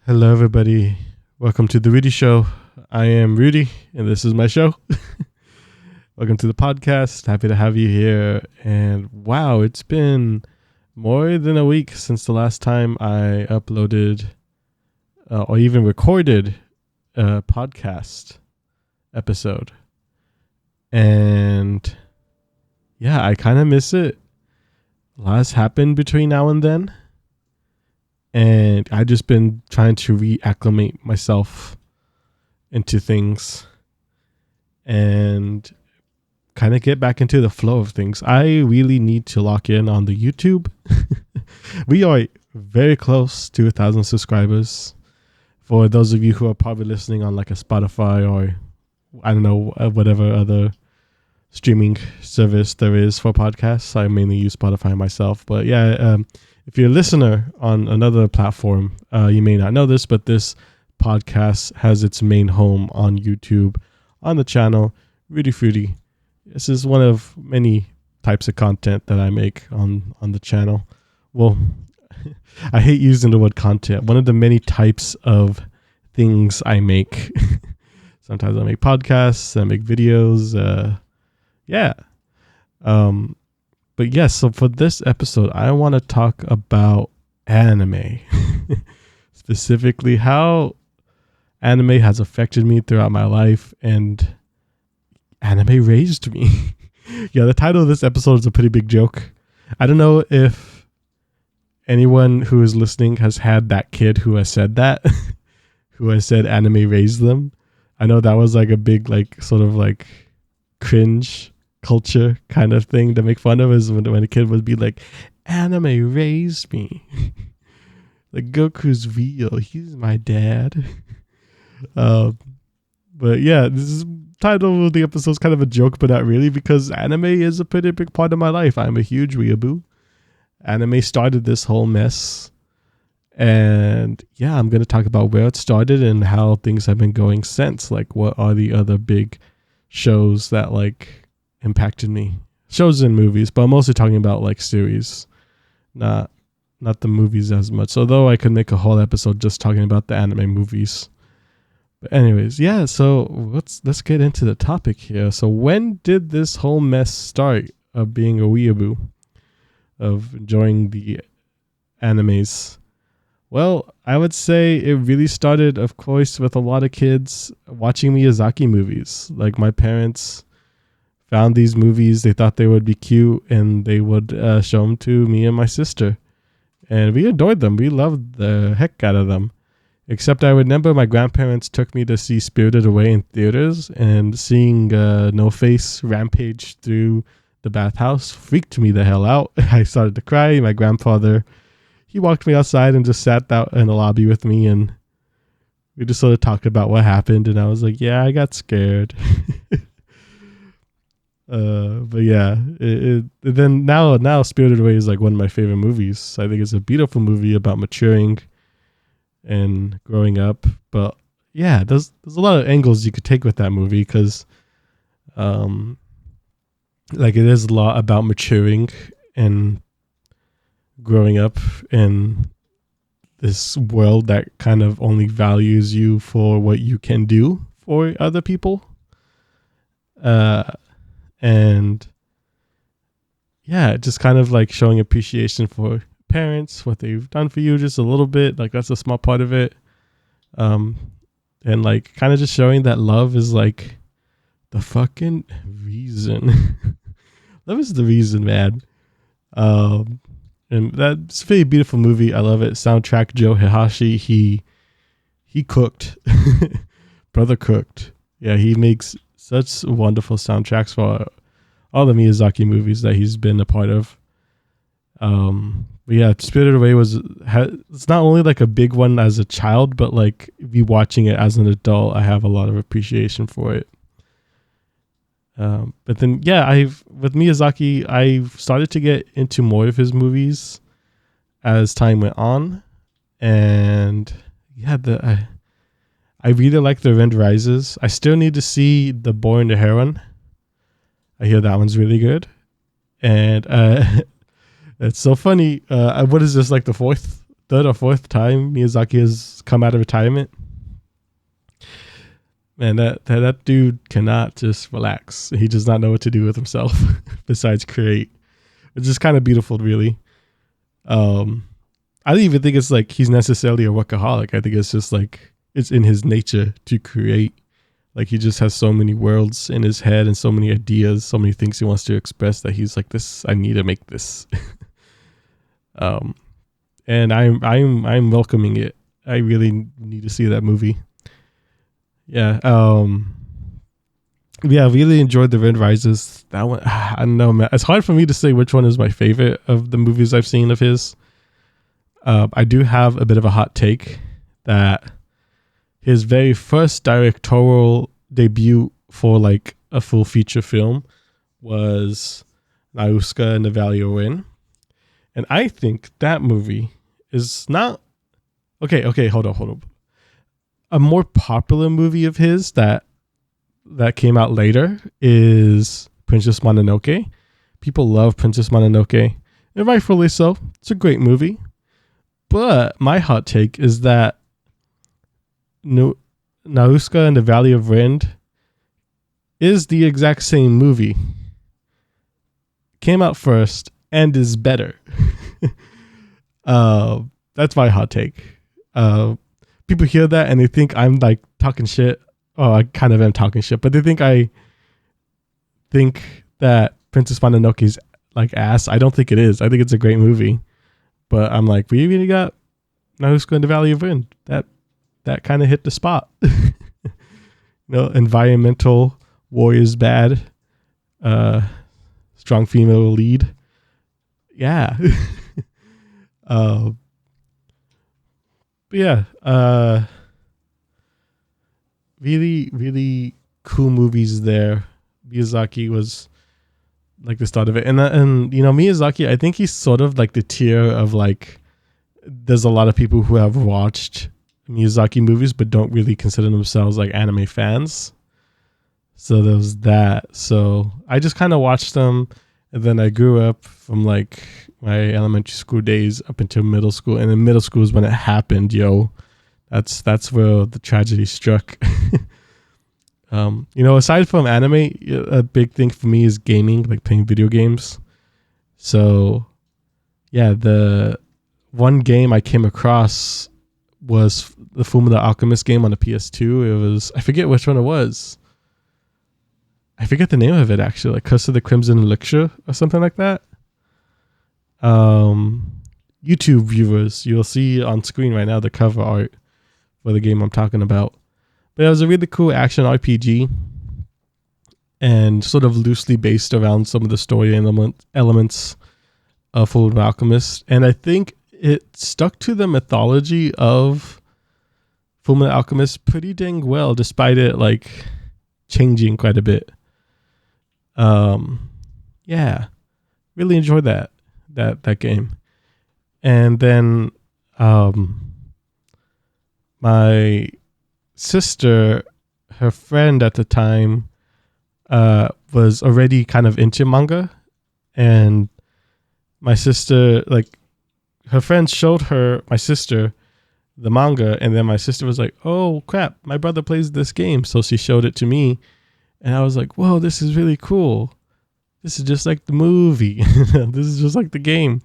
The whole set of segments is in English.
Hello, everybody. Welcome to the Rudy Show. I am Rudy, and this is my show. Welcome to the podcast. Happy to have you here. And wow, it's been more than a week since the last time I uploaded or even recorded a podcast episode. And yeah, I kind of miss it. A lot has happened between now and then. And I've just been trying to reacclimate myself into things and kind of get back into the flow of things. I really need to lock in on the YouTube. We are very close to 1,000 subscribers. For those of you who are probably listening on like a Spotify or I don't know, whatever other streaming service there is for podcasts. I mainly use Spotify myself. But yeah, if you're a listener on another platform, you may not know this, but this podcast has its main home on YouTube on the channel Rudy Fruity. This is one of many types of content that I make on the channel. Well, I hate using the word content. One of the many types of things I make. Sometimes I make podcasts, I make videos. But yes, so for this episode, I want to talk about anime. Specifically, how anime has affected me throughout my life and anime raised me. Yeah, the title of this episode is a pretty big joke. I don't know if anyone who is listening has had that kid who has said that, who has said anime raised them. I know that was like a big, like, sort of like cringe culture kind of thing to make fun of, is when a kid would be like, anime raised me. Like, Goku's real, he's my dad. But yeah, this is title of the episode is kind of a joke, but not really, because anime is a pretty big part of my life. I'm a huge weeaboo. Anime started this whole mess, and yeah, I'm going to talk about where it started and how things have been going since. Like, what are the other big shows that like impacted me? Shows and movies, but I'm mostly talking about like series, not the movies as much. Although I could make a whole episode just talking about the anime movies. But anyways, yeah. So let's get into the topic here. So when did this whole mess start of being a weeaboo, of enjoying the animes? Well, I would say it really started, of course, with a lot of kids watching Miyazaki movies. Like, my parents found these movies, they thought they would be cute, and they would show them to me and my sister. And we adored them. We loved the heck out of them. Except I remember my grandparents took me to see Spirited Away in theaters, and seeing No Face rampage through the bathhouse freaked me the hell out. I started to cry. My grandfather, he walked me outside and just sat out in the lobby with me, and we just sort of talked about what happened, and I was like, yeah, I got scared. But yeah, then now Spirited Away is like one of my favorite movies. I think it's a beautiful movie about maturing and growing up. But yeah, there's a lot of angles you could take with that movie, because like, it is a lot about maturing and growing up in this world that kind of only values you for what you can do for other people. And yeah, just kind of like showing appreciation for parents, what they've done for you just a little bit. Like, that's a small part of it. And like, kind of just showing that love is like the fucking reason. Love is the reason, man. And that's a very beautiful movie. I love it. Soundtrack, Joe Hihashi, he cooked. Brother cooked. Yeah, he makes such wonderful soundtracks for all the Miyazaki movies that he's been a part of. But yeah, Spirited Away it's not only like a big one as a child, but like watching it as an adult, I have a lot of appreciation for it. But then yeah, with Miyazaki, I've started to get into more of his movies as time went on, and yeah, I really like The Wind Rises. I still need to see The Boy and the Heron. I hear that one's really good. And it's so funny. What is this, like the fourth third or fourth time Miyazaki has come out of retirement. Man, that dude cannot just relax. He does not know what to do with himself besides create, which is kind of beautiful, really. I don't even think it's like he's necessarily a workaholic. I think it's just like it's in his nature to create. Like he just has so many worlds in his head and so many ideas, so many things he wants to express that he's like, this, I need to make this. And I'm welcoming it. I really need to see that movie. Yeah. Yeah, I really enjoyed The Wind Rises. That one, I don't know, man. It's hard for me to say which one is my favorite of the movies I've seen of his. I do have a bit of a hot take that his very first directorial debut for like a full feature film was Nausicaä and the Valley of Wind. And I think that movie is not... Okay, hold on. A more popular movie of his that came out later is Princess Mononoke. People love Princess Mononoke, and rightfully so. It's a great movie. But my hot take is that Nausicaä and the Valley of Wind is the exact same movie. Came out first and is better. That's my hot take. People hear that and they think I'm like talking shit. Oh, I kind of am talking shit, but they think I think that Princess Mononoke is like ass. I don't think it is. I think it's a great movie. But I'm like, we even got Nausicaä and the Valley of Wind. That kind of hit the spot. Environmental, warriors bad, strong female lead. Yeah. But yeah, really, really cool movies there. Miyazaki was like the start of it. And Miyazaki, I think he's sort of like the tier of like, there's a lot of people who have watched Miyazaki movies but don't really consider themselves like anime fans. So there was that. So I just kind of watched them, and then I grew up from like my elementary school days up until middle school, and in middle school is when it happened. That's where the tragedy struck. Aside from anime, a big thing for me is gaming, like playing video games. So yeah, the one game I came across was the Fullmetal Alchemist game on the PS2. It was, I forget which one it was. I forget the name of it actually, like Curse of the Crimson Elixir or something like that. YouTube viewers, you'll see on screen right now the cover art for the game I'm talking about. But it was a really cool action RPG and sort of loosely based around some of the story elements of Fullmetal Alchemist. And I think it stuck to the mythology of Fullmetal Alchemist pretty dang well, despite it like changing quite a bit. Yeah, really enjoyed that game. And then my sister, her friend at the time, was already kind of into manga, and my sister, like, her friend showed my sister the manga, and then my sister was like, oh crap, my brother plays this game. So she showed it to me, and I was like, whoa, this is really cool. This is just like the movie. This is just like the game.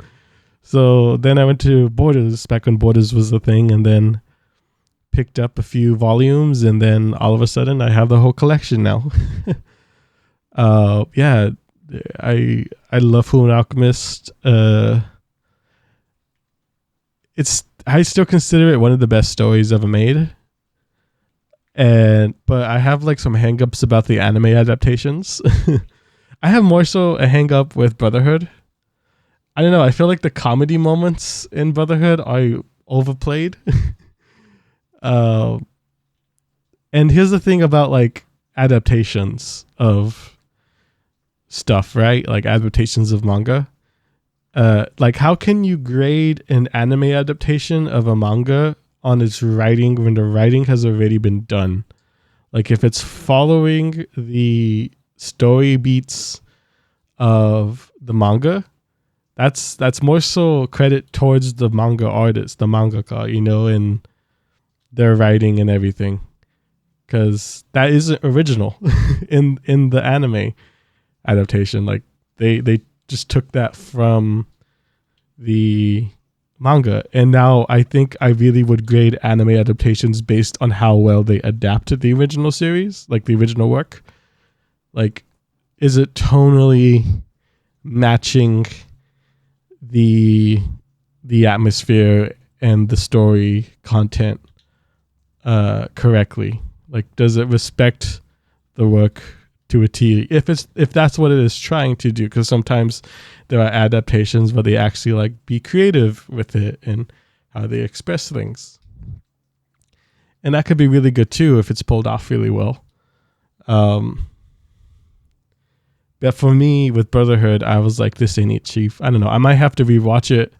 So then I went to Borders, back when Borders was a thing, and then picked up a few volumes, and then all of a sudden I have the whole collection now. Yeah, I love Fullmetal Alchemist. I still consider it one of the best stories ever made. But I have like some hangups about the anime adaptations. I have more so a hang-up with Brotherhood. I don't know, I feel like the comedy moments in Brotherhood are overplayed. And here's the thing about like adaptations of stuff, right? Like adaptations of manga. Like how can you grade an anime adaptation of a manga on its writing when the writing has already been done? Like if it's following the story beats of the manga, that's more so credit towards the manga artist, the mangaka, and their writing and everything, because that isn't original in the anime adaptation. Like they just took that from the manga, and now I think I really would grade anime adaptations based on how well they adapted the original series, like the original work. Like, is it tonally matching the atmosphere and the story content correctly? Like, does it respect the work to a T? If that's what it is trying to do, because sometimes there are adaptations where they actually like be creative with it and how they express things, and that could be really good too if it's pulled off really well. But for me with Brotherhood, I was like, this ain't it, Chief. I don't know. I might have to rewatch it.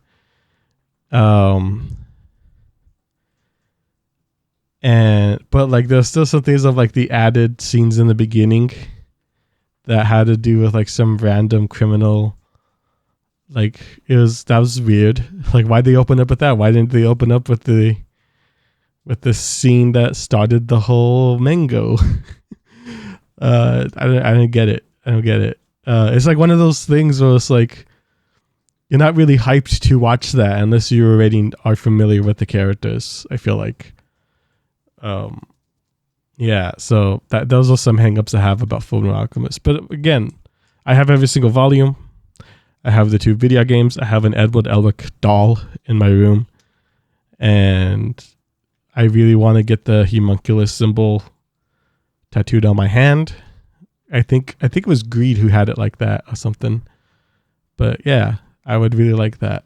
But like there's still some things of like the added scenes in the beginning that had to do with like some random criminal. Like that was weird. Like, why'd they open up with that? Why didn't they open up with the scene that started the whole mango? I don't get it. It's like one of those things where it's like you're not really hyped to watch that unless you already are familiar with the characters, I feel like. Yeah, so those are some hangups I have about Fullmetal Alchemist. But again, I have every single volume. I have the 2 video games. I have an Edward Elric doll in my room. And I really want to get the homunculus symbol tattooed on my hand. I think it was Greed who had it like that or something. But yeah, I would really like that.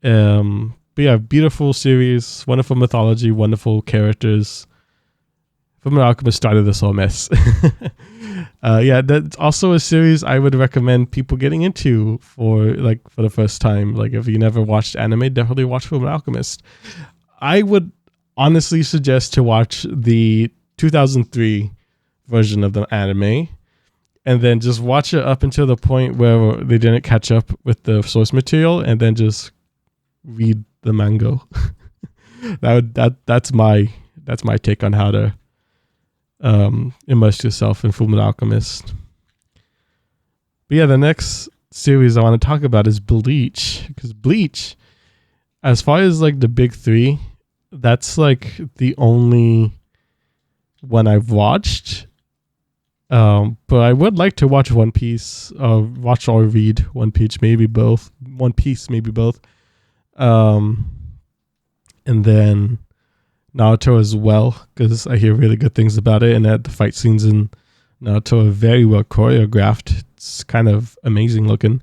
But yeah, beautiful series, wonderful mythology, wonderful characters. Fullmetal Alchemist started this whole mess. Yeah, that's also a series I would recommend people getting into for the first time. Like, if you never watched anime, definitely watch Fullmetal Alchemist. I would honestly suggest to watch the 2003 version of the anime, and then just watch it up until the point where they didn't catch up with the source material, and then just read the manga. That's my take on how to immerse yourself in Fullmetal Alchemist. But yeah, the next series I want to talk about is Bleach, because Bleach, as far as like the big 3, that's like the only one I've watched. But I would like to watch One Piece, watch or read One Piece, maybe both. And then Naruto as well, because I hear really good things about it, and that the fight scenes in Naruto are very well choreographed. It's kind of amazing looking.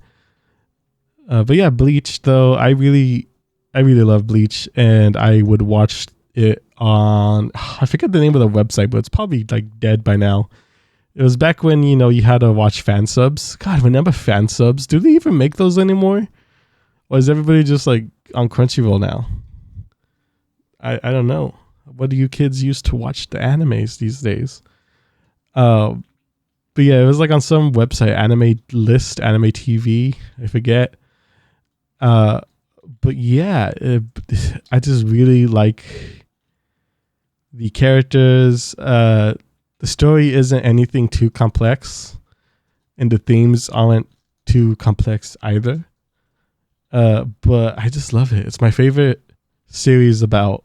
But yeah, Bleach though, I really love Bleach, and I would watch it on, I forget the name of the website, but it's probably like dead by now. It was back when, you had to watch fan subs. God, remember fan subs? Do they even make those anymore? Or is everybody just like on Crunchyroll now? I don't know. What do you kids use to watch the animes these days? But yeah, it was like on some website, Anime List, Anime TV, I forget. But yeah, I just really like the characters. The story isn't anything too complex, and the themes aren't too complex either. But I just love it. It's my favorite series about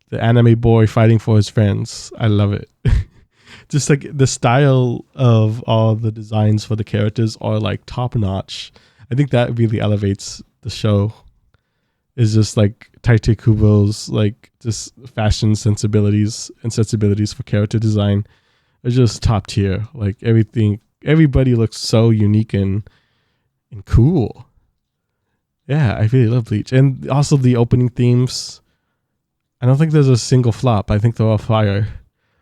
the anime boy fighting for his friends. I love it. Just like the style of all the designs for the characters are like top notch. I think that really elevates the show. Is just like Tite Kubo's like just fashion sensibilities for character design are just top tier. Like everybody looks so unique and cool. Yeah, I really love Bleach. And also the opening themes. I don't think there's a single flop. I think they're all fire.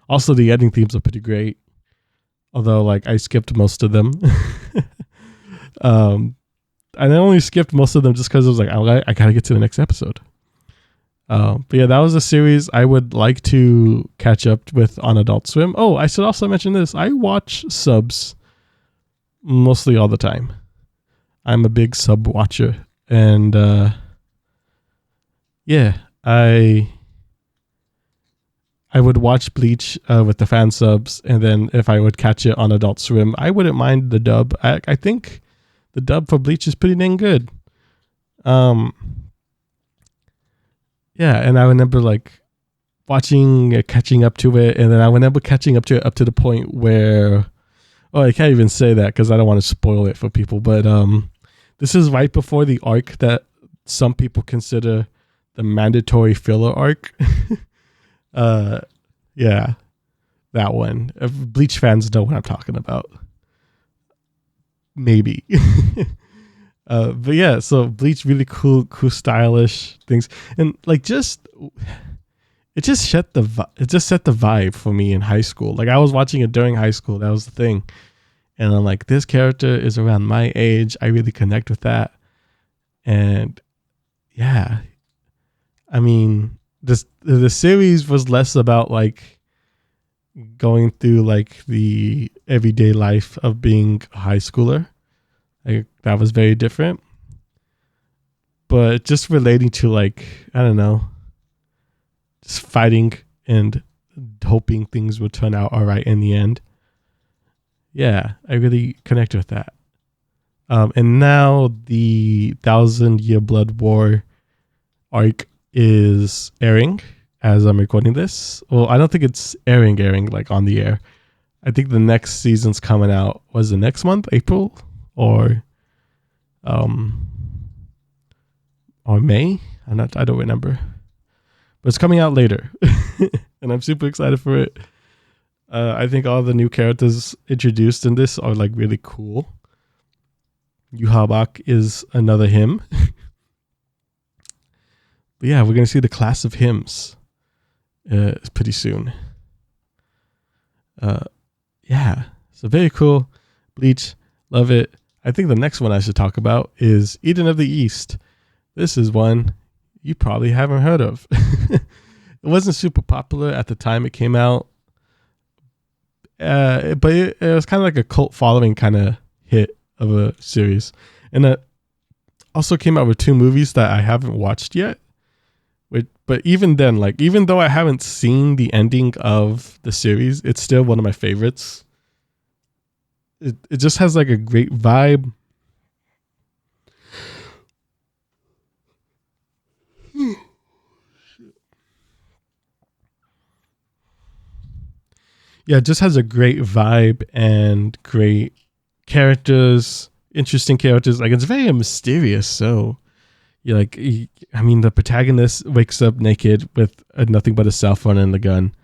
Also, the ending themes are pretty great. Although, like, I skipped most of them. And I only skipped most of them just because I was like, I gotta get to the next episode. But yeah, that was a series I would like to catch up with on Adult Swim. Oh, I should also mention this. I watch subs mostly all the time. I'm a big sub watcher, and yeah, I would watch Bleach with the fan subs, and then if I would catch it on Adult Swim, I wouldn't mind the dub. I think the dub for Bleach is pretty dang good. Yeah, and I remember like watching, catching up to it, and then I remember catching up to it up to the point where, oh, I can't even say that because I don't want to spoil it for people. But this is right before the arc that some people consider the mandatory filler arc. Yeah, that one. Bleach fans know what I'm talking about. Maybe. But yeah, so Bleach, really cool, stylish things, and like it just set the vibe for me in high school. Like I was watching it during high school. That was the thing, and I'm like, this character is around my age. I really connect with that, and yeah, I mean, the series was less about like going through like the everyday life of being a high schooler. Like that was very different, but just relating to like, I don't know, just fighting and hoping things would turn out all right in the end. Yeah, I really connect with that. And now the 1,000-Year Blood War arc is airing as I'm recording this. Well, I don't think it's airing like on the air. I think the next season's coming out. Was it next month, April or May? I don't remember. But it's coming out later, and I'm super excited for it. I think all the new characters introduced in this are like really cool. Yuhabak is another him. But yeah, we're going to see the class of hymns pretty soon. Yeah, so very cool. Bleach, love it. I think the next one I should talk about is Eden of the East. This is one you probably haven't heard of. It wasn't super popular at the time it came out, but it was kind of like a cult following kind of hit of a series. And it also came out with 2 movies that I haven't watched yet. But even then, like, even though I haven't seen the ending of the series, it's still one of my favorites. It just has like a great vibe. Yeah, it just has a great vibe and great characters, interesting characters. Like, it's very mysterious. So, you're like, I mean, the protagonist wakes up naked with nothing but a cell phone and a gun.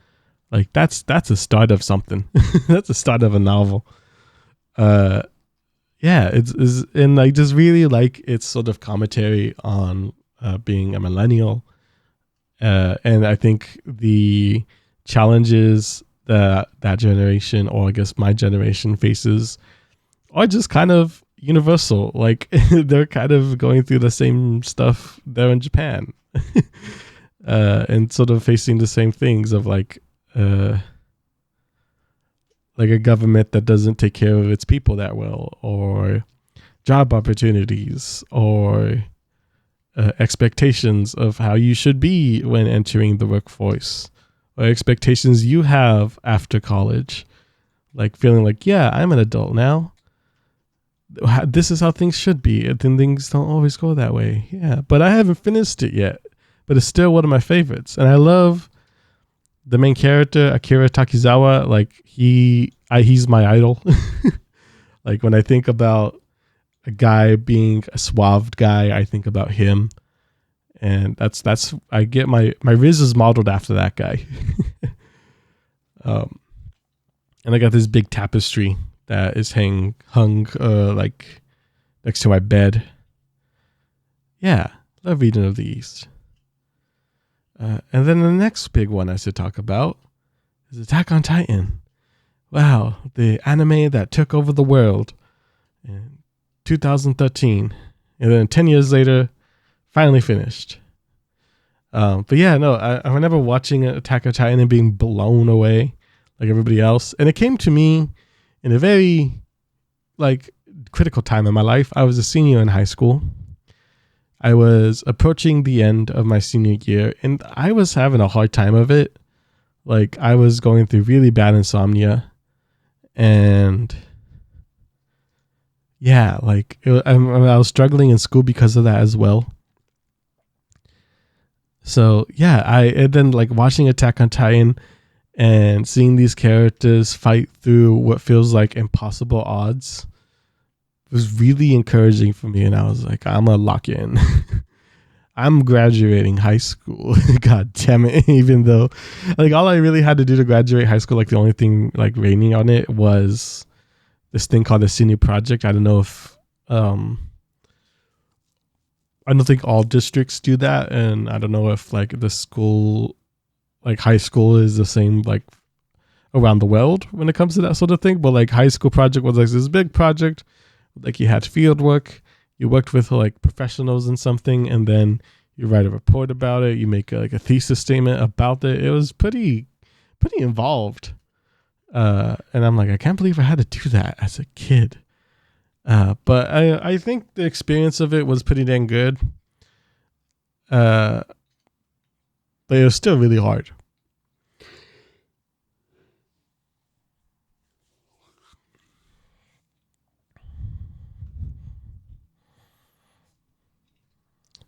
Like, that's a start of something. That's a start of a novel. Yeah, it's and I just really like its sort of commentary on being a millennial, and I think the challenges that generation, or I guess my generation, faces are just kind of universal. Like they're kind of going through the same stuff there in Japan, and sort of facing the same things of like a government that doesn't take care of its people that well, or job opportunities, or expectations of how you should be when entering the workforce, or expectations you have after college, like feeling like, yeah, I'm an adult now. This is how things should be, and then things don't always go that way. Yeah, but I haven't finished it yet, but it's still one of my favorites, and I love the main character, Akira Takizawa. Like he's my idol. Like when I think about a guy being a suave guy, I think about him, and that's I get my Riz is modeled after that guy. And I got this big tapestry that is hung like next to my bed. Yeah, love Eden of the East. And then the next big one I should talk about is Attack on Titan. Wow, the anime that took over the world in 2013. And then 10 years later, finally finished. But yeah, no, I remember watching Attack on Titan and being blown away like everybody else. And it came to me in a very like critical time in my life. I was a senior in high school. I was approaching the end of my senior year, and I was having a hard time of it. Like, I was going through really bad insomnia, and yeah, like I was struggling in school because of that as well. So yeah, and then like watching Attack on Titan and seeing these characters fight through what feels like impossible odds was really encouraging for me. And I was like, I'm gonna lock in. I'm graduating high school. God damn it. Even though like all I really had to do to graduate high school, like the only thing like raining on it was this thing called the senior project. I don't know if I don't think all districts do that, and I don't know if like the school, like high school, is the same like around the world when it comes to that sort of thing. But like high school project was like this big project, like you had field work, you worked with like professionals in something, and then you write a report about it. You make like a thesis statement about it. It was pretty involved, and I'm like, I can't believe I had to do that as a kid. But I think the experience of it was pretty dang good. But it was still really hard.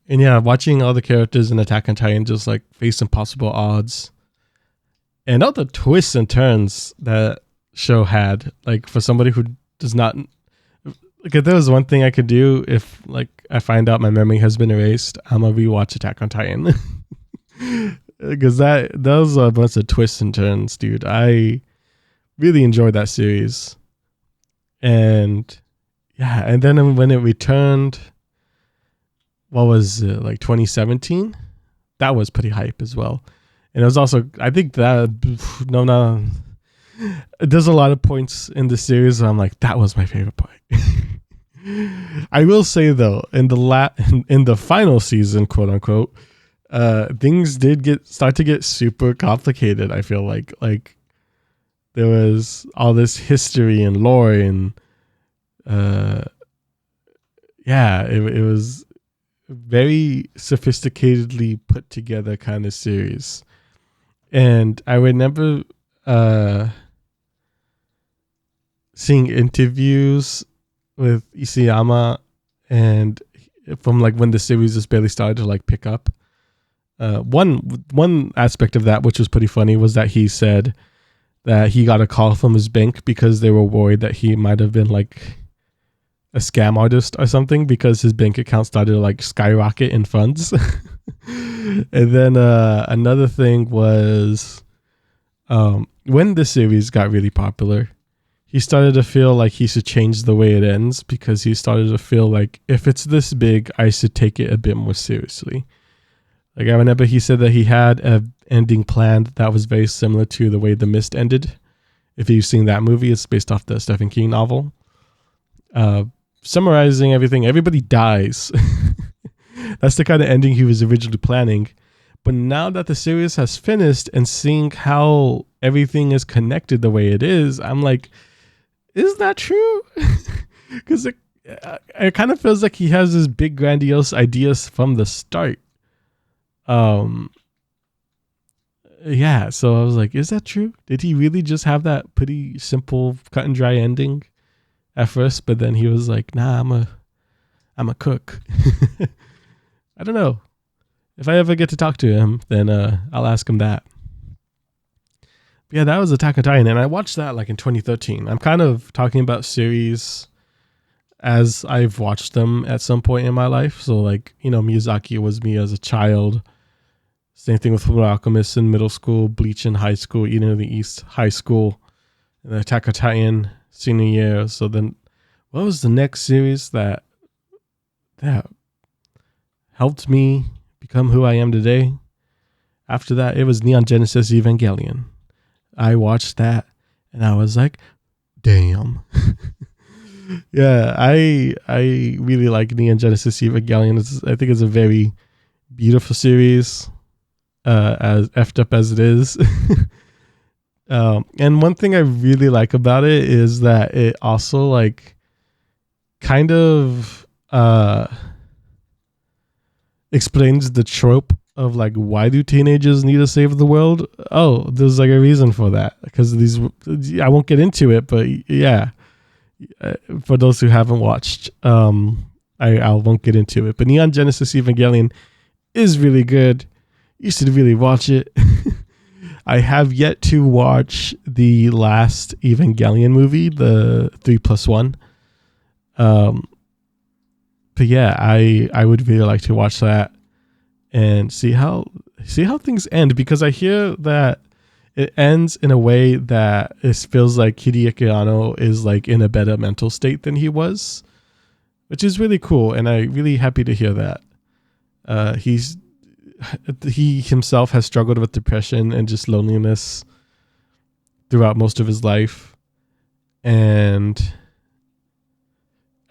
And yeah, watching all the characters in Attack on Titan just like face impossible odds, and all the twists and turns that show had, like for somebody who does not, like if there was one thing I could do if like I find out my memory has been erased, I'm gonna rewatch Attack on Titan. Because that was a bunch of twists and turns, dude. I really enjoyed that series. And yeah, and then when it returned, what was it, like 2017? That was pretty hype as well. And it was also, I think that, no. There's a lot of points in the series where I'm like, that was my favorite point. I will say though, in the final season, quote unquote, things did start to get super complicated. I feel like there was all this history and lore, and yeah, it was very sophisticatedly put together kind of series. And I remember seeing interviews with Isayama, and from like when the series just barely started to like pick up. One aspect of that, which was pretty funny, was that he said that he got a call from his bank because they were worried that he might have been like a scam artist or something, because his bank account started to like skyrocket in funds. And then another thing was when the series got really popular, he started to feel like he should change the way it ends, because he started to feel like if it's this big, I should take it a bit more seriously. Like I remember he said that he had an ending planned that was very similar to the way The Mist ended. If you've seen that movie, it's based off the Stephen King novel. Summarizing everything, everybody dies. That's the kind of ending he was originally planning. But now that the series has finished and seeing how everything is connected the way it is, I'm like, is that true? Because it kind of feels like he has this big grandiose ideas from the start. Yeah, so I was like, is that true? Did he really just have that pretty simple cut and dry ending at first, but then he was like, nah, I'm a cook. I don't know. If I ever get to talk to him, then I'll ask him that. But yeah, that was Attack on Titan, and I watched that like in 2013. I'm kind of talking about series as I've watched them at some point in my life. So like, Miyazaki was me as a child. Same thing with Fullmetal Alchemist in middle school, Bleach in high school, Eden of the East high school, and Attack on Titan senior year. So then, what was the next series that helped me become who I am today? After that, it was Neon Genesis Evangelion. I watched that and I was like, damn. Yeah, I really like Neon Genesis Evangelion. I think it's a very beautiful series, as effed up as it is. And one thing I really like about it is that it also like kind of explains the trope of like, why do teenagers need to save the world? Oh, there's like a reason for that, because these, I won't get into it, but yeah, for those who haven't watched, I won't get into it, but Neon Genesis Evangelion is really good. You should really watch it. I have yet to watch the last Evangelion movie, the 3+1. But yeah, I would really like to watch that and see how things end, because I hear that it ends in a way that it feels like Hideaki Anno is like in a better mental state than he was, which is really cool, and I'm really happy to hear that. He himself has struggled with depression and just loneliness throughout most of his life, and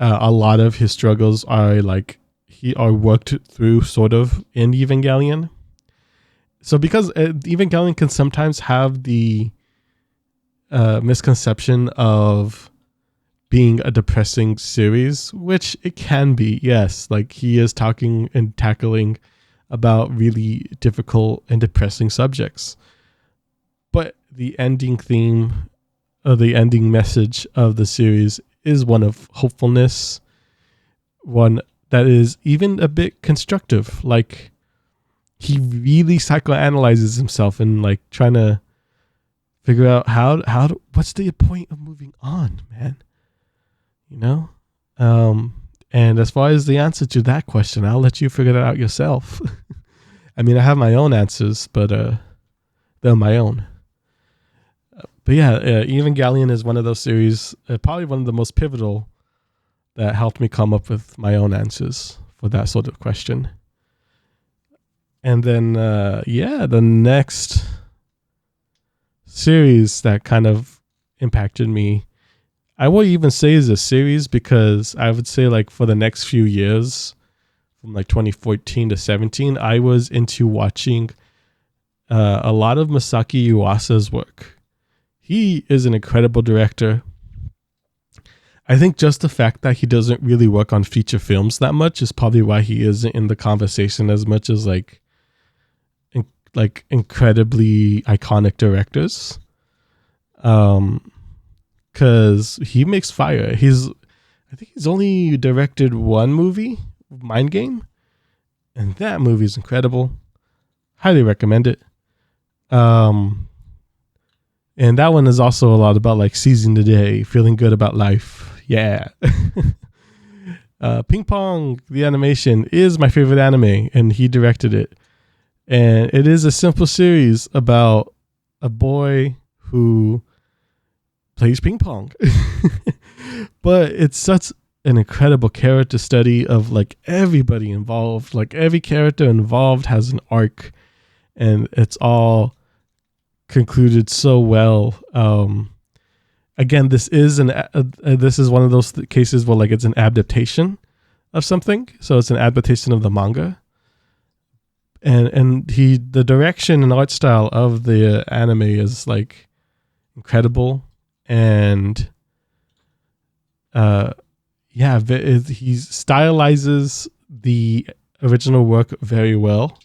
a lot of his struggles are worked through sort of in Evangelion. So because Evangelion can sometimes have the misconception of being a depressing series, which it can be, yes. Like, he is talking and tackling about really difficult and depressing subjects. But the ending theme, or the ending message of the series, is one of hopefulness, one that is even a bit constructive. Like, he really psychoanalyzes himself and like trying to figure out what's the point of moving on, man? You know? And as far as the answer to that question, I'll let you figure that out yourself. I mean, I have my own answers, but they're my own. But yeah, Evangelion is one of those series, probably one of the most pivotal, that helped me come up with my own answers for that sort of question. And then, the next series that kind of impacted me, I won't even say is a series, because I would say like for the next few years, from like 2014 to 17, I was into watching a lot of Masaki Yuasa's work. He is an incredible director. I think just the fact that he doesn't really work on feature films that much is probably why he isn't in the conversation as much as like incredibly iconic directors. Because he makes fire. I think he's only directed one movie, Mind Game, and that movie is incredible. Highly recommend it. And that one is also a lot about like seizing the day, feeling good about life. Yeah. Ping Pong, the animation, is my favorite anime, and he directed it. And it is a simple series about a boy who plays ping pong. But it's such an incredible character study of like everybody involved. Like, every character involved has an arc, and it's all concluded so well. Again, this is one of those cases where like it's an adaptation of something, so it's an adaptation of the manga, and the direction and art style of the anime is like incredible, and he stylizes the original work very well.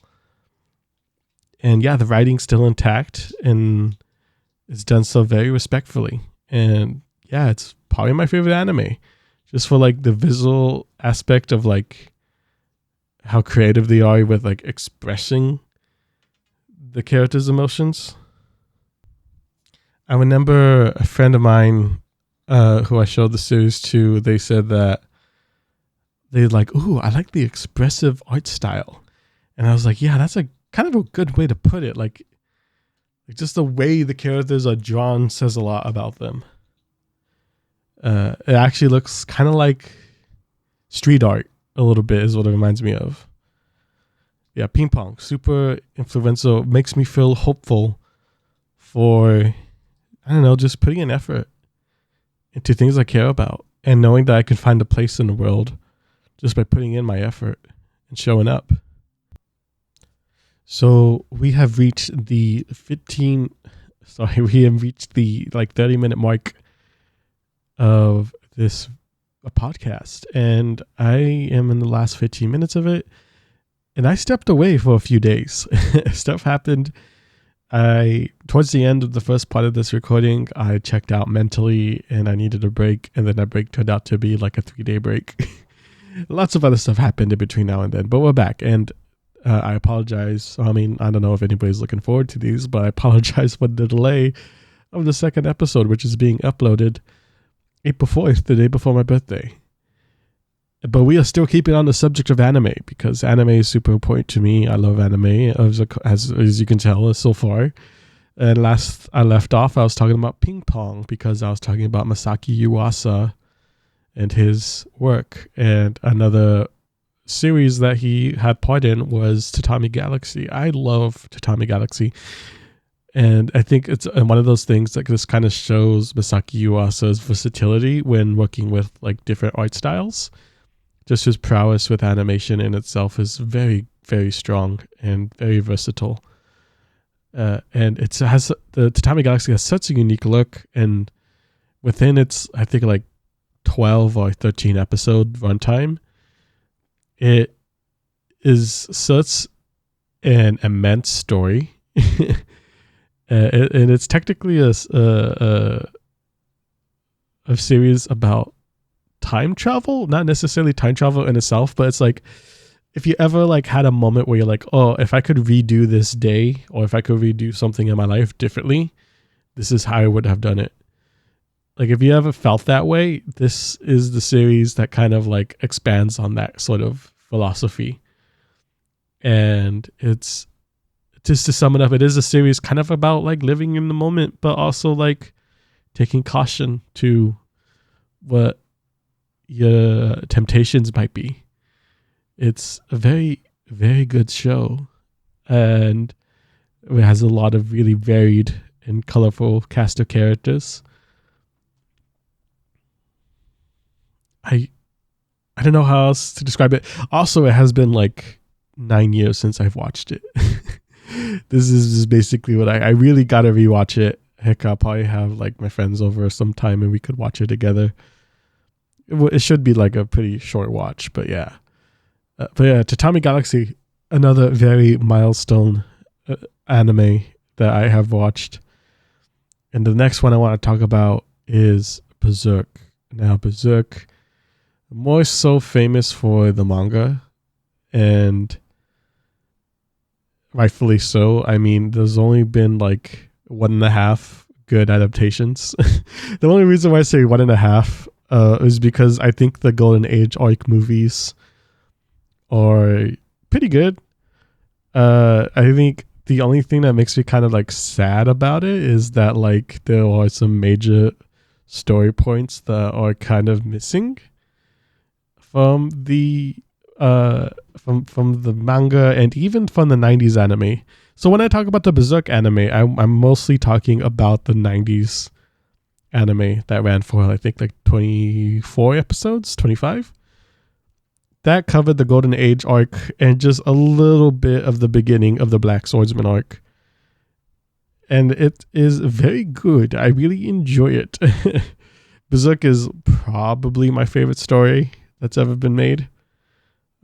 And yeah, the writing's still intact and it's done so very respectfully. And yeah, it's probably my favorite anime, just for like the visual aspect of like how creative they are with like expressing the characters' emotions. I remember a friend of mine who I showed the series to, they said that they like, ooh, I like the expressive art style. And I was like, yeah, that's a kind of a good way to put it. Like just the way the characters are drawn says a lot about them. It actually looks kind of like street art a little bit, is what it reminds me of. Yeah, Ping Pong, super influential, makes me feel hopeful for, I don't know, just putting an effort into things I care about and knowing that I can find a place in the world just by putting in my effort and showing up. So we have reached the 30-minute mark of this a podcast, and I am in the last 15 minutes of it, and I stepped away for a few days. Stuff happened. Towards the end of the first part of this recording, I checked out mentally and I needed a break, and then that break turned out to be like a 3-day break. Lots of other stuff happened in between now and then, but we're back, and I apologize. I mean, I don't know if anybody's looking forward to these, but I apologize for the delay of the second episode, which is being uploaded April 4th, the day before my birthday. But we are still keeping on the subject of anime, because anime is super important to me. I love anime, as you can tell so far. And last I left off, I was talking about ping pong, because I was talking about Masaki Yuasa and his work. And another series that he had part in was Tatami Galaxy. I love Tatami Galaxy. And I think it's one of those things that this kind of shows Masaki Yuasa's versatility when working with like different art styles. Just his prowess with animation in itself is very, very strong and very versatile. And the Tatami Galaxy has such a unique look, and within its, I think, like 12 or 13 episode runtime, it is such an immense story. And it's technically a series about time travel, not necessarily time travel in itself, but it's like, if you ever like had a moment where you're like, oh, if I could redo this day, or if I could redo something in my life differently, this is how I would have done it. Like, if you ever felt that way, this is the series that kind of like expands on that sort of philosophy. And it's, just to sum it up, it is a series kind of about like living in the moment, but also like taking caution to what your temptations might be. It's a very, very good show, and it has a lot of really varied and colorful cast of characters. I don't know how else to describe it. Also, it has been like 9 years since I've watched it. This is just basically what I really gotta rewatch it. Heck, I'll probably have like my friends over sometime and we could watch it together. It should be like a pretty short watch, but yeah. Tatami Galaxy, another very milestone anime that I have watched. And the next one I want to talk about is Berserk. Now, Berserk, more so famous for the manga, and rightfully so. I mean, there's only been like 1.5 good adaptations. The only reason why I say 1.5 is because I think the Golden Age arc movies are pretty good. I think the only thing that makes me kind of like sad about it is that like there are some major story points that are kind of missing from the from the manga and even from the 90s anime. So when I talk about the Berserk anime, I'm mostly talking about the 90s anime that ran for I think like 24 episodes, 25. That covered the Golden Age arc and just a little bit of the beginning of the Black Swordsman arc. And it is very good. I really enjoy it. Berserk is probably my favorite story that's ever been made.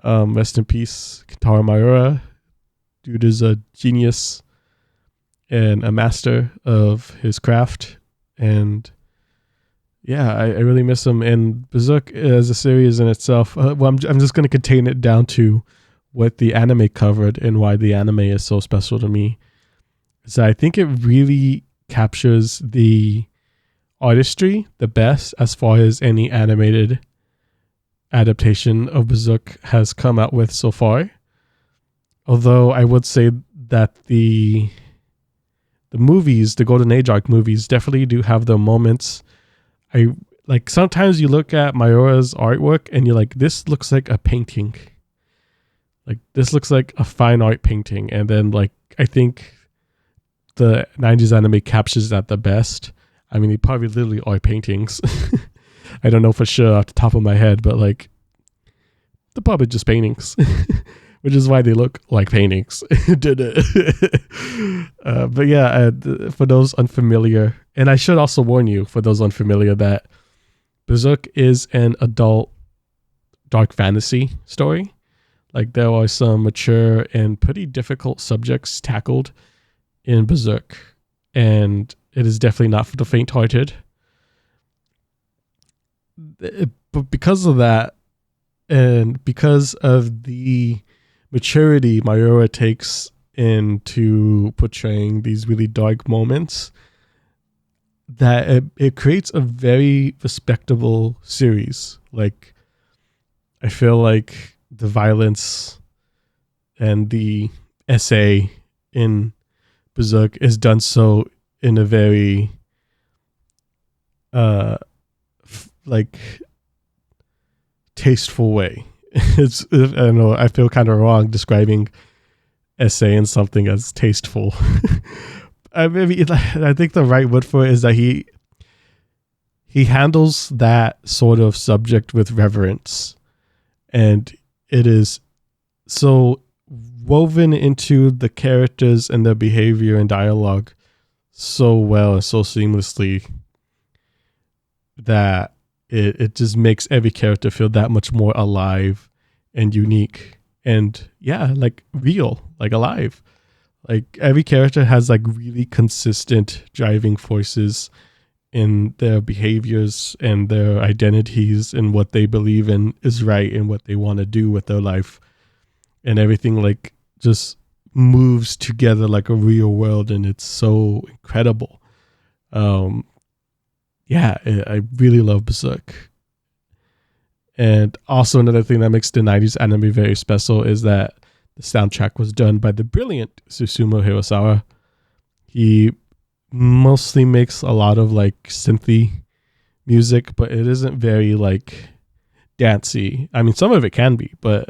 Rest in peace, Kentaro Miura. Dude is a genius and a master of his craft. And yeah, I really miss him. And Berserk as a series in itself, I'm just going to contain it down to what the anime covered and why the anime is so special to me. So I think it really captures the artistry the best as far as any animated adaptation of Berserk has come out with so far. Although I would say that the movies, the Golden Age arc movies, definitely do have their moments. I like sometimes you look at Miura's artwork and you're like, this looks like a painting. Like this looks like a fine art painting. And then like I think the 90s anime captures that the best. I mean, they probably literally are paintings. I don't know for sure off the top of my head, but like they're probably just paintings. Which is why they look like paintings. But yeah, for those unfamiliar, and I should also warn you, for those unfamiliar, that Berserk is an adult dark fantasy story. Like, there are some mature and pretty difficult subjects tackled in Berserk, and it is definitely not for the faint-hearted. But because of that, and because of the maturity Mayura takes into portraying these really dark moments, that it creates a very respectable series. Like, I feel like the violence and the essay in Berserk is done so in a very like tasteful way. It's, I don't know, I feel kind of wrong describing essay in something as tasteful. I think the right word for it is that he handles that sort of subject with reverence, and it is so woven into the characters and their behavior and dialogue so well and so seamlessly that it just makes every character feel that much more alive and unique and like real, like alive. Like, every character has like really consistent driving forces in their behaviors and their identities and what they believe in is right and what they want to do with their life, and everything like just moves together like a real world, and it's so incredible. I really love Berserk. And also, another thing that makes the 90s anime very special is that the soundtrack was done by the brilliant Susumu Hirasawa. He mostly makes a lot of like synthy music, but it isn't very like dancey. I mean, some of it can be, but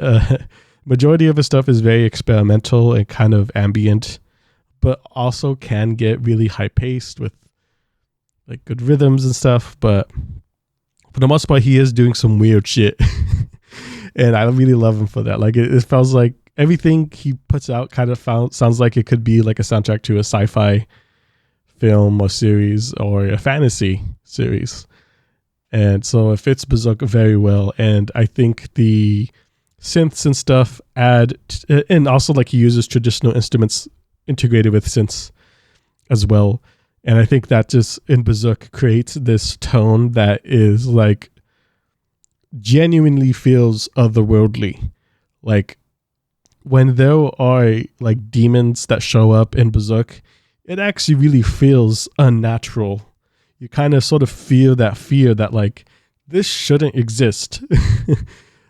majority of his stuff is very experimental and kind of ambient, but also can get really high paced with like good rhythms and stuff. But for the most part, he is doing some weird shit. And I really love him for that. Like, it feels like everything he puts out kind of sounds like it could be like a soundtrack to a sci-fi film or series or a fantasy series. And so it fits Berserk very well. And I think the synths and stuff and also like he uses traditional instruments integrated with synths as well. And I think that just in Berserk creates this tone that is like genuinely feels otherworldly. Like, when there are like demons that show up in Berserk, it actually really feels unnatural. You kind of sort of feel that fear that like this shouldn't exist.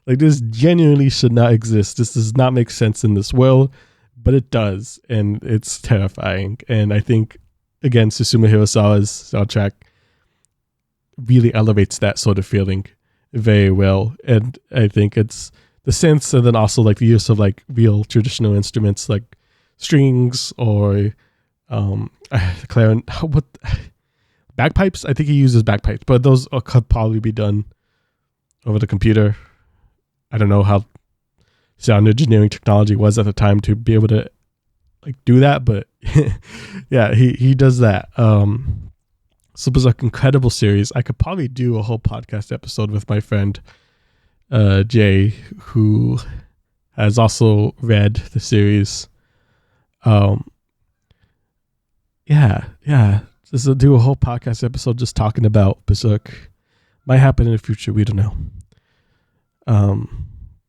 Like, this genuinely should not exist. This does not make sense in this world, but it does, and it's terrifying. And I think, again, Susumu Hirasawa's soundtrack really elevates that sort of feeling very well. And I think it's the synths, and then also like the use of like real traditional instruments like strings or bagpipes. I think he uses bagpipes, but those could probably be done over the computer. I don't know how sound engineering technology was at the time to be able to like do that, but yeah, he does that. So it was an incredible series. I could probably do a whole podcast episode with my friend Jay, who has also read the series. Just do a whole podcast episode just talking about Berserk. Might happen in the future, we don't know.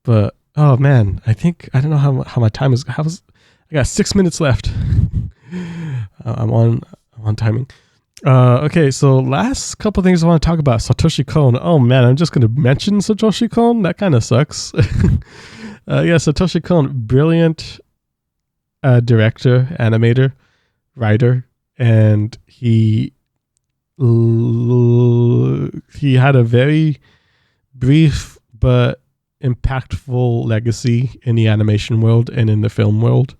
But oh man, I don't know how my time is. I got 6 minutes left. I'm on timing. Okay, so last couple things I want to talk about. Satoshi Kon. Oh man, I'm just going to mention Satoshi Kon. That kind of sucks. Satoshi Kon, brilliant director, animator, writer, and he had a very brief but impactful legacy in the animation world and in the film world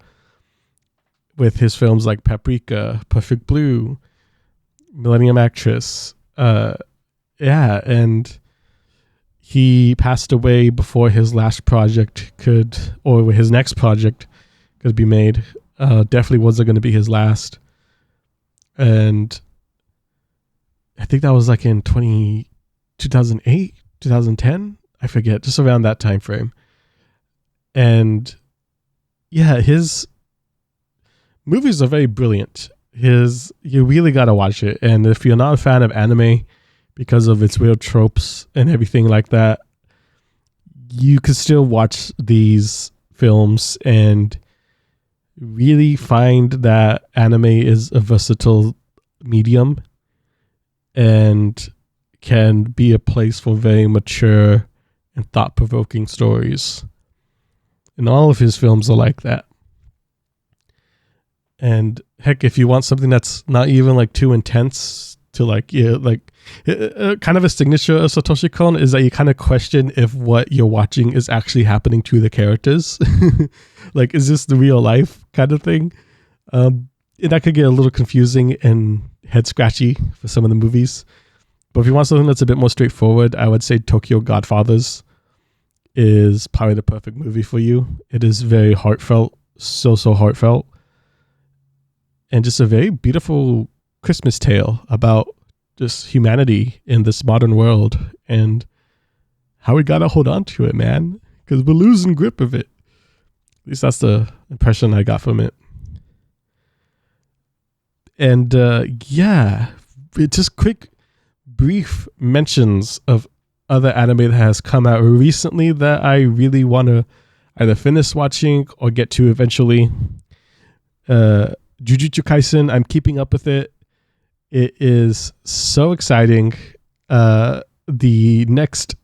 with his films like Paprika, Perfect Blue, Millennium Actress. And he passed away before his last project his next project could be made. Definitely wasn't going to be his last. And I think that was like in 2018 2008, 2010, I forget, just around that time frame. And yeah, his movies are very brilliant. You really gotta watch it. And if you're not a fan of anime because of its weird tropes and everything like that, you could still watch these films and really find that anime is a versatile medium and can be a place for very mature and thought-provoking stories. And all of his films are like that. And heck, if you want something that's not even like too intense to like, kind of a signature of Satoshi Kon is that you kind of question if what you're watching is actually happening to the characters. Like, is this the real life kind of thing? And that could get a little confusing and head scratchy for some of the movies. But if you want something that's a bit more straightforward, I would say Tokyo Godfathers is probably the perfect movie for you. It is very heartfelt, so heartfelt. And just a very beautiful Christmas tale about just humanity in this modern world and how we gotta hold on to it, man, because we're losing grip of it. At least that's the impression I got from it. And just quick, brief mentions of other anime that has come out recently that I really want to either finish watching or get to eventually. Jujutsu Kaisen, I'm keeping up with it. It is so exciting. The next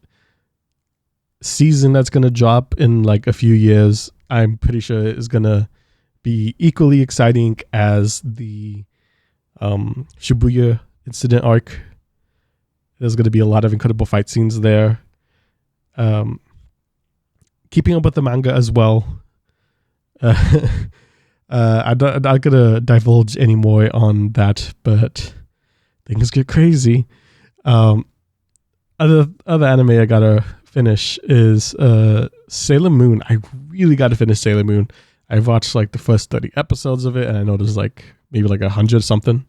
season that's going to drop in like a few years, I'm pretty sure is going to be equally exciting as the Shibuya incident arc. There's going to be a lot of incredible fight scenes there. Keeping up with the manga as well. I'm not going to divulge any more on that, but things get crazy. Other anime I got to finish is Sailor Moon. I really got to finish Sailor Moon. I've watched like the first 30 episodes of it, and I know there's like maybe like 100 something.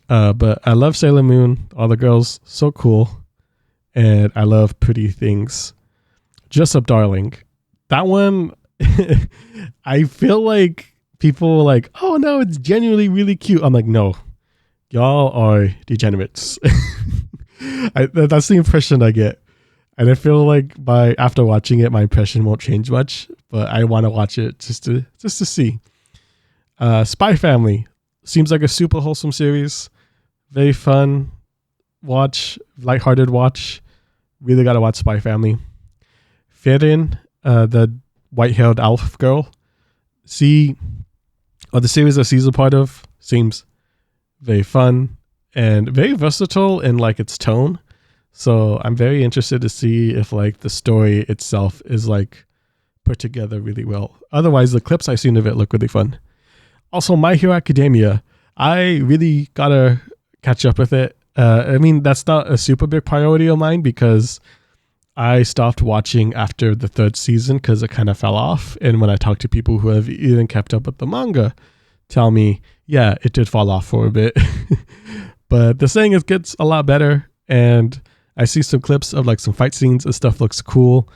But I love Sailor Moon. All the girls, so cool. And I love Pretty Things. Dress Up Darling. That one, I feel like people are like, oh no, it's genuinely really cute. I'm like, no, y'all are degenerates. That's the impression I get. And I feel like after watching it, my impression won't change much, but I want to watch it just to see. Spy Family seems like a super wholesome series. Very fun watch, lighthearted watch. Really got to watch Spy Family. Ferin, the white-haired elf girl. The series that she's a part of seems very fun and very versatile in like its tone. So I'm very interested to see if like the story itself is like put together really well. Otherwise, the clips I've seen of it look really fun. Also, My Hero Academia. I really gotta catch up with it. I mean, that's not a super big priority of mine because I stopped watching after the third season because it kind of fell off. And when I talk to people who have even kept up with the manga, tell me, yeah, it did fall off for a bit. But the saying it gets a lot better. And I see some clips of like some fight scenes and stuff looks cool.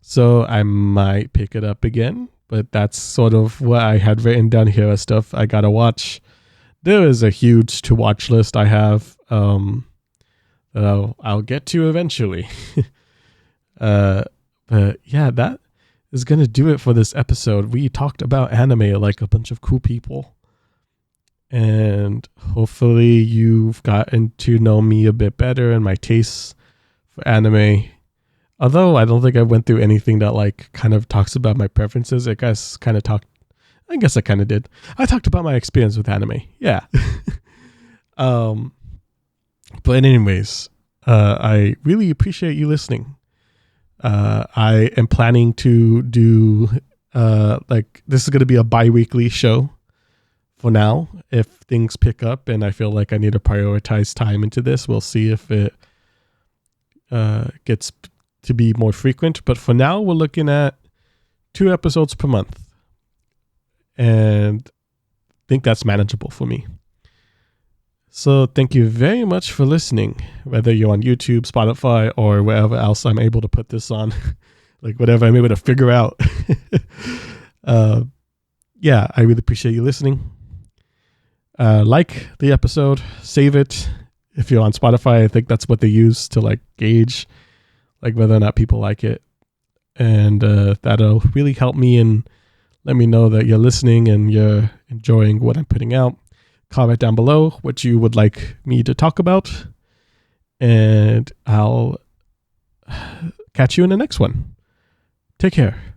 So I might pick it up again. But that's sort of what I had written down here as stuff I gotta watch. There is a huge to watch list I have that I'll get to eventually. But yeah, that is going to do it for this episode. We talked about anime like a bunch of cool people. And hopefully you've gotten to know me a bit better and my tastes for anime. Although I don't think I went through anything that like kind of talks about my preferences. I guess I kind of did. I talked about my experience with anime. Yeah. But anyways, I really appreciate you listening. I am planning to do this is going to be a bi-weekly show for now. If things pick up and I feel like I need to prioritize time into this, we'll see if it gets to be more frequent. But for now, we're looking at 2 episodes per month. And I think that's manageable for me. So thank you very much for listening, whether you're on YouTube, Spotify, or wherever else I'm able to put this on, like whatever I'm able to figure out. Yeah, I really appreciate you listening. Like the episode, save it. If you're on Spotify, I think that's what they use to like gauge like whether or not people like it. And that'll really help me and let me know that you're listening and you're enjoying what I'm putting out. Comment down below what you would like me to talk about. And I'll catch you in the next one. Take care.